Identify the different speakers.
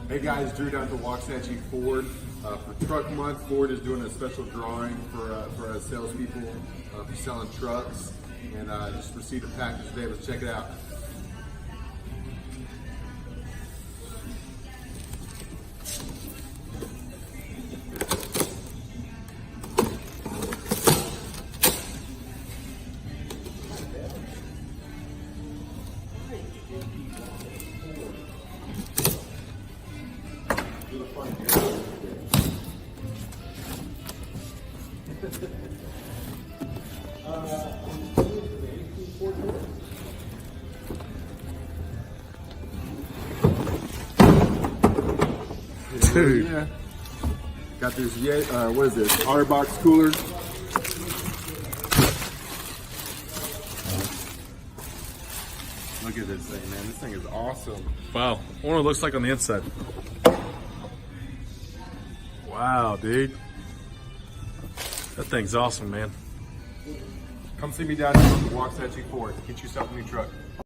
Speaker 1: Hey guys, Drew down to Waxahachie Ford. For Truck Month, Ford is doing a special drawing for salespeople for selling trucks. And just received a package today. Let's check it out.
Speaker 2: Dude.
Speaker 1: Yeah. Got this, what is this, OtterBox cooler. Look at this thing, man. This thing is awesome.
Speaker 2: Wow. I wonder what it looks like on the inside. Wow, dude. That thing's awesome, man.
Speaker 1: Come see me down here at Waxahachie Ford. Get yourself a new truck.